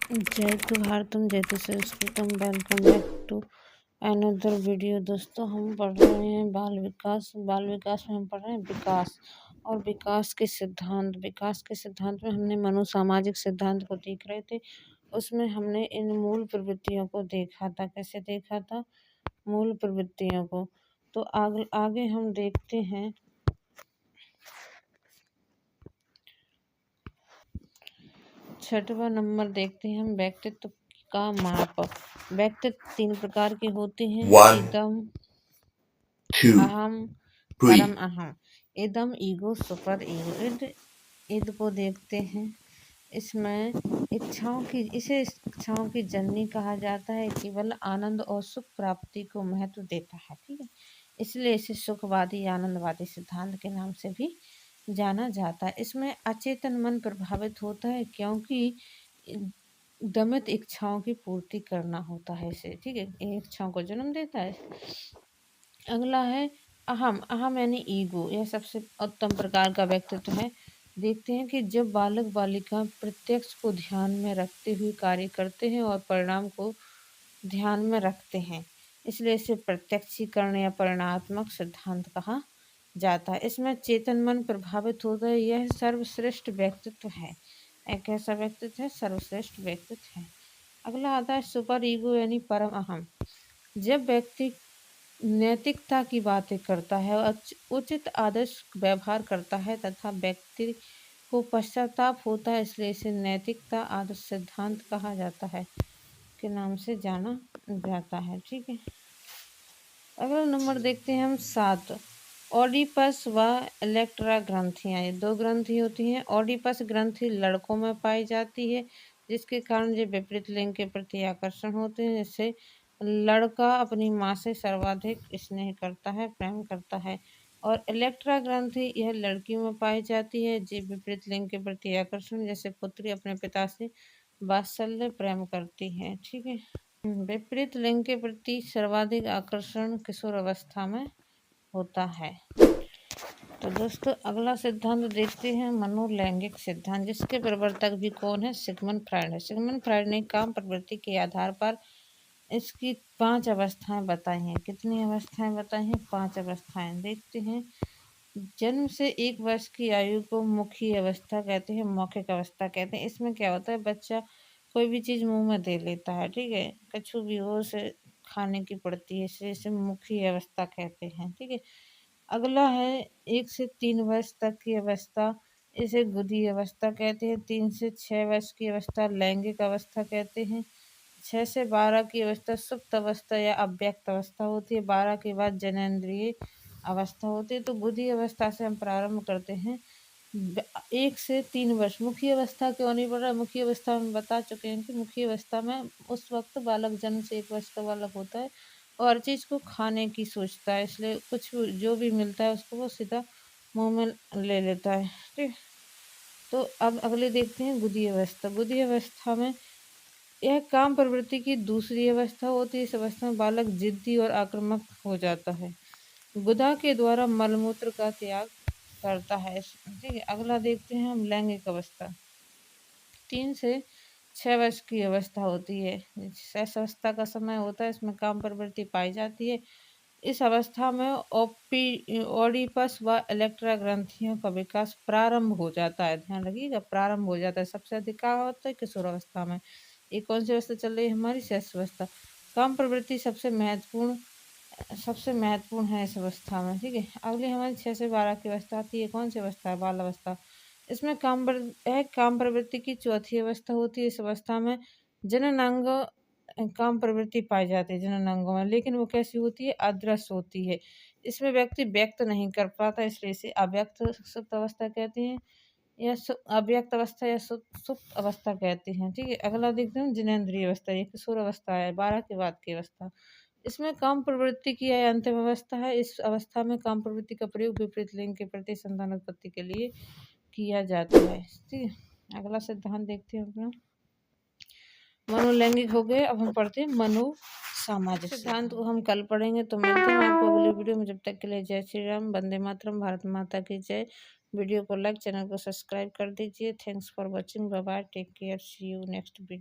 जय तु भारतम जय तु संस्कृतम। Welcome back to another video. दोस्तों, हम पढ़ रहे हैं बाल विकास। बाल विकास में हम पढ़ रहे हैं विकास और विकास के सिद्धांत। विकास के सिद्धांत में हमने मनोसामाजिक सिद्धांत को देख रहे थे। उसमें हमने इन मूल प्रवृत्तियों को देखा था। कैसे देखा था? मूल प्रवृत्तियों को। तो आगे हम देखते हैं 6वां नंबर देखते हैं हम, व्यक्तित्व का माप। व्यक्तित्व 3 प्रकार के होते हैं। 1, इदम, 2, अहम, 3. परम अहम। इदम, ईगो, सुपर ईगो। इद को देखते हैं। इसमें इच्छाओं की जननी कहा जाता है। केवल आनंद और सुख प्राप्ति को महत्व देता है। ठीक है, इसलिए इसे सुखवादी आनंदवादी सिद्धांत के नाम से भी जाना जाता है। इसमें अचेतन मन प्रभावित होता है, क्योंकि दमित इच्छाओं की पूर्ति करना होता है इसे। ठीक है, इन इच्छाओं को जन्म देता है। अगला है अहम। अहम यानी ईगो। यह सबसे उत्तम प्रकार का व्यक्तित्व है। देखते हैं कि जब बालक बालिका प्रत्यक्ष को ध्यान में रखते हुए कार्य करते हैं और परिणाम को ध्यान में रखते हैं, इसलिए इसे प्रत्यक्षीकरण या परिणात्मक सिद्धांत कहा जाता है। इसमें चेतन मन प्रभावित होता है। यह सर्वश्रेष्ठ व्यक्तित्व है। एक ऐसा व्यक्तित्व है, सर्वश्रेष्ठ व्यक्तित्व है। अगला आता है सुपर ईगो यानी परम अहम। जब व्यक्ति नैतिकता की बातें करता है और उचित आदर्श व्यवहार करता है तथा व्यक्ति को पश्चाताप होता है, इसलिए इसे नैतिकता आदर्श सिद्धांत कहा जाता है के नाम से जाना जाता है। ठीक है, अगला नंबर देखते हैं हम 7। ओडिपस व इलेक्ट्रा ग्रंथियाँ। ये 2 ग्रंथि होती हैं। ओडिपस ग्रंथि लड़कों में पाई जाती है, जिसके कारण ये विपरीत लिंग के प्रति आकर्षण होते हैं। जिससे लड़का अपनी माँ से सर्वाधिक स्नेह करता है, प्रेम करता है। और इलेक्ट्रा ग्रंथि यह लड़कियों में पाई जाती है, जो विपरीत लिंग के प्रति आकर्षण, जैसे पुत्री अपने पिता से वात्सल्य प्रेम करती है। ठीक है, विपरीत लिंग के प्रति सर्वाधिक आकर्षण किशोर अवस्था में होता है। तो दोस्तों, अगला सिद्धांत देखते हैं मनोलैंगिक सिद्धांत, जिसके प्रवर्तक भी कौन है? सिगमंड फ्रायड है। सिगमंड फ्रायड ने काम प्रवृत्ति के आधार पर इसकी 5 अवस्थाएं बताई हैं। कितनी अवस्थाएं बताई हैं? 5 अवस्थाएं। देखते हैं। जन्म से 1 वर्ष की आयु को मुखी अवस्था कहते हैं, मौखिक अवस्था कहते हैं। इसमें क्या होता है? बच्चा कोई भी चीज़ मुंह में दे लेता है। ठीक है, कछु भी हो उसे खाने की पड़ती है, इसे मुखी अवस्था कहते हैं। ठीक है, अगला है 1 से 3 वर्ष तक की अवस्था, इसे गुदी अवस्था कहते हैं। 3 से 6 वर्ष की अवस्था लैंगिक अवस्था कहते हैं। 6 से 12 की अवस्था सुप्त अवस्था या अव्यक्त अवस्था होती है। 12 के बाद जनेंद्रिय अवस्था होती है। तो बुद्धि अवस्था से हम प्रारंभ करते हैं। 1 से 3 वर्ष। मुखी अवस्था क्यों नहीं पढ़ रहा? मुखी अवस्था में बता चुके हैं कि मुखी अवस्था में उस वक्त बालक जन्म से 1 वर्ष का बालक होता है और हर चीज़ को खाने की सोचता है, इसलिए कुछ जो भी मिलता है उसको वो सीधा मुंह में ले लेता है। ठीक, तो अब अगले देखते हैं गुदी अवस्था। गुदी अवस्था में यह काम प्रवृत्ति की दूसरी अवस्था होती है। इस अवस्था में बालक जिद्दी और आक्रामक हो जाता है। गुदा के द्वारा मलमूत्र का त्याग करता है। ठीक है, अगला देखते हैं हम लैंगिक अवस्था। 3 से 6 वर्ष की अवस्था होती है। इस अवस्था का समय होता है, इसमें काम प्रवृत्ति पाई जाती है। इस अवस्था में ओडिपस व इलेक्ट्रा ग्रंथियों का विकास प्रारंभ हो जाता है। ध्यान रखिएगा, प्रारंभ हो जाता है। सबसे अधिक क्या होता है? किशोर अवस्था में। ये कौन सी अवस्था चल रही है? हमारी शेष अवस्था। काम प्रवृत्ति सबसे महत्वपूर्ण है इस अवस्था में। ठीक है, अगली हमारी 6 से 12 की अवस्था आती है। कौन सी अवस्था है? बाल अवस्था। इसमें काम प्रवृत्ति की चौथी अवस्था होती है। इस अवस्था में जननांग काम प्रवृत्ति पाई जाती है जननांगों में, लेकिन वो कैसी होती है? अदृश्य होती है। इसमें व्यक्ति व्यक्त नहीं कर पाता, इसलिए इसे अव्यक्त सुप्त अवस्था कहते हैं या अव्यक्त अवस्था या सुप्त अवस्था कहते हैं। ठीक है, अगला देखते हैं जिनेंद्रिय अवस्था। ये किशोर अवस्था है, 12 के बाद की अवस्था। इसमें काम प्रवृत्ति की यह अंतिम अवस्था है। इस अवस्था में काम प्रवृत्ति का प्रयोग विपरीत लिंग के प्रति संतान उत्पत्ति के लिए किया जाता है। ठीक है, अगला सिद्धांत देखते हैं अपना। मनोलैंगिक हो गए, अब हम पढ़ते हैं मनोसामाजिक सिद्धांत को हम कल पढ़ेंगे। तो मिलते हैं आपको अगली वीडियो में। जब तक के लिए जय श्री राम, वंदे मातरम, भारत माता की जय। वीडियो को लाइक, चैनल को सब्सक्राइब कर दीजिए। Thanks for watching. Bye bye, take care, see you next video.